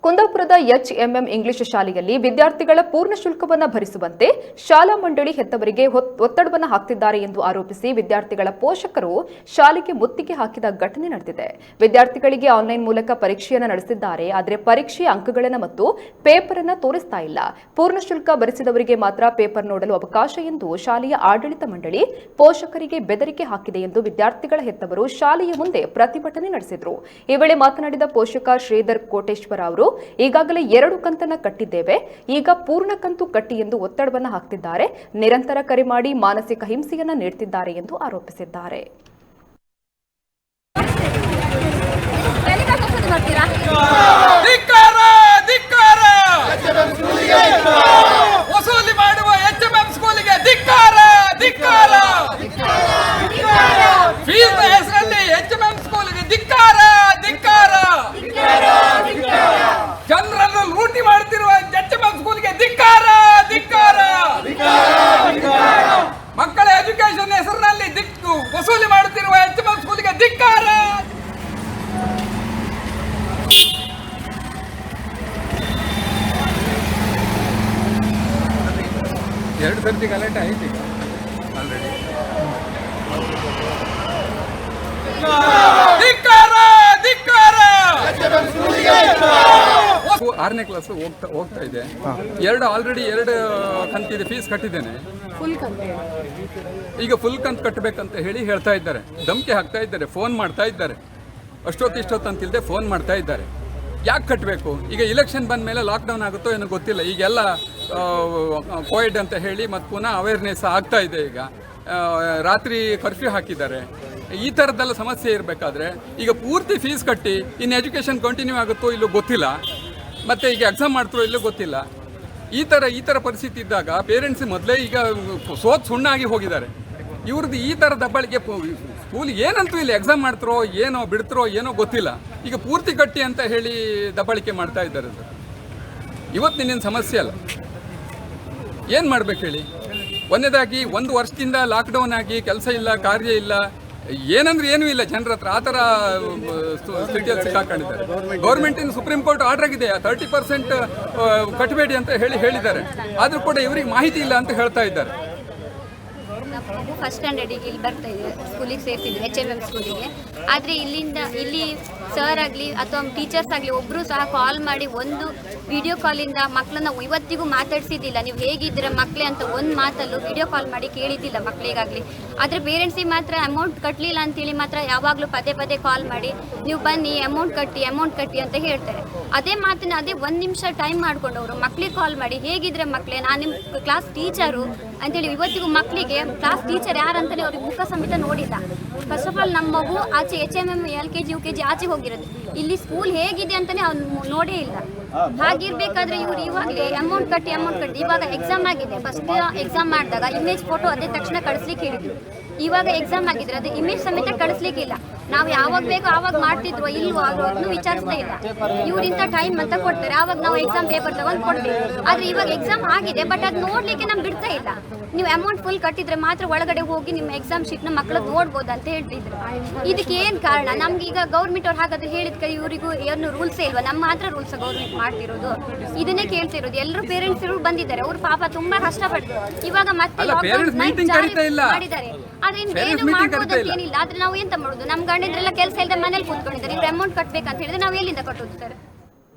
ಕುಂದಾಪುರದ ಎಚ್ಎಂಎಂ ಇಂಗ್ಲಿಷ್ ಶಾಲೆಯಲ್ಲಿ ವಿದ್ಯಾರ್ಥಿಗಳ ಪೂರ್ಣ ಶುಲ್ಕವನ್ನು ಭರಿಸುವಂತೆ ಶಾಲಾ ಮಂಡಳಿ ಹೆತ್ತವರಿಗೆ ಒತ್ತಡವನ್ನು ಹಾಕ್ತಿದ್ದಾರೆ ಎಂದು ಆರೋಪಿಸಿ ವಿದ್ಯಾರ್ಥಿಗಳ ಪೋಷಕರು ಶಾಲೆಗೆ ಮುತ್ತಿಗೆ ಹಾಕಿದ ಘಟನೆ ನಡೆದಿದೆ. ವಿದ್ಯಾರ್ಥಿಗಳಿಗೆ ಆನ್ಲೈನ್ ಮೂಲಕ ಪರೀಕ್ಷೆಯನ್ನು ನಡೆಸಿದ್ದಾರೆ. ಆದರೆ ಪರೀಕ್ಷೆಯ ಅಂಕಗಳನ್ನು ಮತ್ತು ಪೇಪರ್ ಅನ್ನು ತೋರಿಸ್ತಾ ಇಲ್ಲ. ಪೂರ್ಣ ಶುಲ್ಕ ಭರಿಸಿದವರಿಗೆ ಮಾತ್ರ ಪೇಪರ್ ನೋಡಲು ಅವಕಾಶ ಎಂದು ಶಾಲೆಯ ಆಡಳಿತ ಮಂಡಳಿ ಪೋಷಕರಿಗೆ ಬೆದರಿಕೆ ಹಾಕಿದೆ ಎಂದು ವಿದ್ಯಾರ್ಥಿಗಳ ಹೆತ್ತವರು ಶಾಲೆಯ ಮುಂದೆ ಪ್ರತಿಭಟನೆ ನಡೆಸಿದರು. ಈ ವೇಳೆ ಮಾತನಾಡಿದ ಪೋಷಕ ಶ್ರೀಧರ್ ಕೋಟೇಶ್ವರ ಅವರು, ಈಗಾಗಲೇ 2 ಕಂತನ್ನ ಕಟ್ಟಿದ್ದೇವೆ, ಈಗ ಪೂರ್ಣ ಕಂತು ಕಟ್ಟಿ ಎಂದು ಒತ್ತಡವನ್ನು ಹಾಕ್ತಿದ್ದಾರೆ. ನಿರಂತರ ಕರೆ ಮಾಡಿ ಮಾನಸಿಕ ಹಿಂಸೆಯನ್ನ ನೀಡುತ್ತಿದ್ದಾರೆ ಎಂದು ಆರೋಪಿಸಿದ್ದಾರೆ. ವಸೂಲಿ ಮಾಡುವ ಎಚ್ಎಂಎಂ ಸ್ಕೂಲಿಗೆ ಧಿಕ್ಕಾರ, ಧಿಕ್ಕಾರ. ಫೀಸ್ ಹೆಸರಲ್ಲಿ ಎಚ್ಎಂಎಂ ಸ್ಕೂಲಿಗೆ ಧಿಕ್ಕಾರ, ಧಿಕ್ಕಾರ. ಜನರನ್ನು ಲೂಟಿ ಮಾಡುತ್ತಿರುವ ಎಚ್ಎಂಎಂ ಸ್ಕೂಲಿಗೆ ಧಿಕ್ಕಾರ, ಧಿಕ್ಕಾರ. ಮಕ್ಕಳ ಎಜುಕೇಶನ್ ಹೆಸರಿನಲ್ಲಿ ವಸೂಲಿ ಮಾಡುತ್ತಿರುವ ಎಚ್ಎಂಎಂ ಸ್ಕೂಲಿಗೆ ಧಿಕ್ಕಾರ. ಎರಡು ಸರ್ತಿ ಗಲಾಟೆ ಆಯ್ತು ಈಗ ಆಲ್ರೆಡಿ. ಧಿಕ್ಕಾರ, ಧಿಕ್ಕಾರ. 6ನೇ ಕ್ಲಾಸ್ ಹೋಗ್ತಾ ಇದೆ. ಆಲ್ರೆಡಿ 2 ಕಂತಿದೆ, ಫೀಸ್ ಕಟ್ಟಿದ್ದೇನೆ. ಈಗ ಫುಲ್ ಕಂತು ಕಟ್ಟಬೇಕಂತ ಹೇಳ್ತಾ ಇದ್ದಾರೆ, ಧಮಕಿ ಹಾಕ್ತಾ ಇದ್ದಾರೆ, ಫೋನ್ ಮಾಡ್ತಾ ಇದ್ದಾರೆ. ಅಷ್ಟೊತ್ತು ಅಂತಿಲ್ಲದೆ ಫೋನ್ ಮಾಡ್ತಾ ಇದ್ದಾರೆ. ಯಾಕೆ ಕಟ್ಟಬೇಕು? ಈಗ ಇಲೆಕ್ಷನ್ ಬಂದ ಮೇಲೆ ಲಾಕ್ಡೌನ್ ಆಗುತ್ತೋ ಏನೋ ಗೊತ್ತಿಲ್ಲ. ಈಗೆಲ್ಲ ಕೋವಿಡ್ ಅಂತ ಹೇಳಿ ಮತ್ತು ಪುನಃ ಅವೇರ್ನೆಸ್ ಆಗ್ತಾ ಇದೆ. ಈಗ ರಾತ್ರಿ ಕರ್ಫ್ಯೂ ಹಾಕಿದ್ದಾರೆ. ಈ ಥರದ್ದೆಲ್ಲ ಸಮಸ್ಯೆ ಇರಬೇಕಾದ್ರೆ ಈಗ ಪೂರ್ತಿ ಫೀಸ್ ಕಟ್ಟಿ ಇನ್ನು ಎಜುಕೇಷನ್ ಕಂಟಿನ್ಯೂ ಆಗುತ್ತೋ ಇಲ್ಲೋ ಗೊತ್ತಿಲ್ಲ, ಮತ್ತು ಈಗ ಎಕ್ಸಾಮ್ ಮಾಡ್ತಾರೋ ಇಲ್ಲೋ ಗೊತ್ತಿಲ್ಲ. ಈ ಥರ ಪರಿಸ್ಥಿತಿ ಇದ್ದಾಗ ಪೇರೆಂಟ್ಸ್ ಮೊದಲೇ ಈಗ ಸುಣ್ಣಾಗಿ ಹೋಗಿದ್ದಾರೆ. ಇವ್ರದ್ದು ಈ ಥರ ದಬ್ಬಾಳಿಕೆ ಸ್ಕೂಲ್ ಏನಂತೂ ಇಲ್ಲ, ಎಕ್ಸಾಮ್ ಮಾಡ್ತಾರೋ ಏನೋ ಬಿಡ್ತಾರೋ ಏನೋ ಗೊತ್ತಿಲ್ಲ. ಈಗ ಪೂರ್ತಿ ಕಟ್ಟಿ ಅಂತ ಹೇಳಿ ದಬ್ಬಾಳಿಕೆ ಮಾಡ್ತಾ ಇದ್ದಾರೆ ಸರ್. ಇವತ್ತು ನಿನ್ನೇನು ಸಮಸ್ಯೆ ಅಲ್ಲ, ಏನು ಮಾಡ್ಬೇಕು ಹೇಳಿ? ಒಂದನೇದಾಗಿ 1 ವರ್ಷದಿಂದ ಲಾಕ್ಡೌನ್ ಆಗಿ ಕೆಲಸ ಇಲ್ಲ, ಕಾರ್ಯ ಇಲ್ಲ, ಏನಂದ್ರೆ ಏನೂ ಇಲ್ಲ ಜನರ ಹತ್ರ. ಆ ಥರ ಸ್ಥಿತಿಯಲ್ಲಿ ಸಿಕ್ಕಾಕೊಂಡಿದ್ದಾರೆ. ಗೌರ್ಮೆಂಟಿನ ಸುಪ್ರೀಂ ಕೋರ್ಟ್ ಆರ್ಡರ್ ಆಗಿದೆ, 30% ಕಟ್ಟಬೇಡಿ ಅಂತ ಹೇಳಿದ್ದಾರೆ. ಆದರೂ ಕೂಡ ಇವರಿಗೆ ಮಾಹಿತಿ ಇಲ್ಲ ಅಂತ ಹೇಳ್ತಾ ಇದ್ದಾರೆ. ಮಗು ಫಸ್ಟ್ ಸ್ಟ್ಯಾಂಡರ್ಡಿಗೆ ಇಲ್ಲಿ ಬರ್ತಾ ಇದೆ, ಸ್ಕೂಲಿಗೆ ಸೇರ್ತಿದ್ವಿ, ಎಚ್ಎಂಎಂ ಸ್ಕೂಲಿಗೆ. ಆದರೆ ಇಲ್ಲಿ ಸರ್ ಆಗಲಿ ಅಥವಾ ಟೀಚರ್ಸ್ ಆಗಲಿ ಒಬ್ಬರು ಸಹ ಕಾಲ್ ಮಾಡಿ ಒಂದು ವಿಡಿಯೋ ಕಾಲಿಂದ ಮಕ್ಕಳನ್ನ ಇವತ್ತಿಗೂ ಮಾತಾಡ್ಸಿದ್ದಿಲ್ಲ. ನೀವು ಹೇಗಿದ್ದೀರ ಮಕ್ಕಳೇ ಅಂತ ಒಂದು ಮಾತಲ್ಲೂ ವಿಡಿಯೋ ಕಾಲ್ ಮಾಡಿ ಕೇಳಿದ್ದಿಲ್ಲ ಮಕ್ಕಳಿಗಾಗಲಿ. ಆದರೆ ಪೇರೆಂಟ್ಸಿಗೆ ಮಾತ್ರ ಅಮೌಂಟ್ ಕಟ್ಟಲಿಲ್ಲ ಅಂತೇಳಿ ಮಾತ್ರ ಯಾವಾಗಲೂ ಪದೇ ಕಾಲ್ ಮಾಡಿ ನೀವು ಬನ್ನಿ ಅಮೌಂಟ್ ಕಟ್ಟಿ ಅಂತ ಹೇಳ್ತಾರೆ. ಅದೇ ಮಾತನ್ನ ಅದೇ 1 ನಿಮಿಷ ಟೈಮ್ ಮಾಡ್ಕೊಂಡವರು ಮಕ್ಕಳಿಗೆ ಕಾಲ್ ಮಾಡಿ ಹೇಗಿದ್ರೆ ಮಕ್ಕಳೇ, ನಾನು ನಿಮ್ಮ ಕ್ಲಾಸ್ ಟೀಚರು ಅಂತೇಳಿ ಇವತ್ತಿಗೂ ಮಕ್ಕಳಿಗೆ ಕ್ಲಾಸ್ ಟೀಚರ್ ಯಾರಂತಲೇ ಅವ್ರಿಗೆ ಮುಖ ಸಮೇತ ನೋಡಿಲ್ಲ. ಫಸ್ಟ್ ಆಫ್ ಆಲ್ ನಮ್ಮ ಮಗು ಆಚೆ ಎಚ್ಎಂಎಂ LKG UKG ಆಚೆ ಹೋಗಿರೋದು, ಇಲ್ಲಿ ಸ್ಕೂಲ್ ಹೇಗಿದೆ ಅಂತಲೇ ಅವ್ನು ನೋಡೇ ಇಲ್ಲ. ಹಾಗಿರ್ಬೇಕಾದ್ರೆ ಇವ್ರು ಇವಾಗಲೇ ಅಮೌಂಟ್ ಕಟ್ಟಿ ಇವಾಗ ಎಕ್ಸಾಮ್ ಆಗಿದೆ. ಫಸ್ಟ್ ಎಕ್ಸಾಮ್ ಮಾಡಿದಾಗ ಇಮೇಜ್ ಫೋಟೋ ಅದೇ ತಕ್ಷಣ ಕಳಿಸ್ಲಿಕ್ಕೆ ಹೇಳಿದ್ರು. ಇವಾಗ ಎಕ್ಸಾಮ್ ಆಗಿದ್ರೆ ಅದು ಇಮೇಜ್ ಸಮೇತ ಕಳಿಸ್ಲಿಕ್ಕಿಲ್ಲ. ನಾವು ಯಾವಾಗ ಬೇಕೋ ಆವಾಗ ಮಾಡ್ತಿದ್ವೋ ಇಲ್ವೋ ಅದನ್ನು ವಿಚಾರಿಸ್ತಾ ಇಲ್ಲ. ಇವ್ರಿಂತ ಟೈಮ್ ಅಂತ ಕೊಡ್ತಾರೆ, ಆವಾಗ ನಾವು ಎಕ್ಸಾಮ್ ಪೇಪರ್ ತಗೊಂಡು ಕೊಡ್ತೀವಿ. ಆದರೆ ಇವಾಗ ಎಕ್ಸಾಮ್ ಆಗಿದೆ, ಬಟ್ ಅದು ನೋಡ್ಲಿಕ್ಕೆ ನಮ್ಗೆ ಬಿಡ್ತಾ ಇಲ್ಲ. ನೀವು ಅಮೌಂಟ್ ಫುಲ್ ಕಟ್ಟಿದ್ರೆ ಮಾತ್ರ ಒಳಗಡೆ ಹೋಗಿ ನಿಮ್ಮ ಎಕ್ಸಾಮ್ ಶೀಟ್ನ ಮಕ್ಕಳು ನೋಡ್ಬೋದು ಅಂತ ಹೇಳ್ತಿದ್ರು. ಇದಕ್ಕೆ ಏನು ಕಾರಣ? ನಮ್ಗೆ ಈಗ ಗೌರ್ಮೆಂಟ್ ಅವ್ರು ಹಾಗಾದ್ರೆ ಹೇಳಿದ್ಕೆ ಇವರಿಗೂ ಏನು ರೂಲ್ಸೇ ಇಲ್ವಾ? ನಮ್ಮ ಮಾತ್ರ ರೂಲ್ಸ್ ಗೌರ್ಮೆಂಟ್ ಮಾಡ್ತಿರೋದು, ಇದನ್ನೇ ಕೇಳ್ತಿರೋದು. ಎಲ್ಲರೂ ಪೇರೆಂಟ್ಸ್ ಬಂದಿದ್ದಾರೆ, ಅವ್ರು ಪಾಪ ತುಂಬಾ ಕಷ್ಟಪಟ್ಟು ಇವಾಗ ಮತ್ತೆ ಮಾಡಿದ್ದಾರೆ. ಆದ್ರೆ ಏನು ಮಾಡ್ಬೋದು ಅಂತ ಏನಿಲ್ಲ. ಆದ್ರೆ ನಾವು ಎಂತ ಮಾಡೋದು? ನಮ್ ಗಂಡದ್ರೆಲ್ಲ ಕೆಲಸ ಇಲ್ಲದೆ ಮನೇಲಿ ಕೂತ್ಕೊಂಡಿದ್ದಾರೆ. ಇವ್ರು ಅಮೌಂಟ್ ಕಟ್ಬೇಕಂತ ಹೇಳಿದ್ರೆ ನಾವು ಎಲ್ಲಿಂದ ಕಟ್ಟೋದು ಸರ್?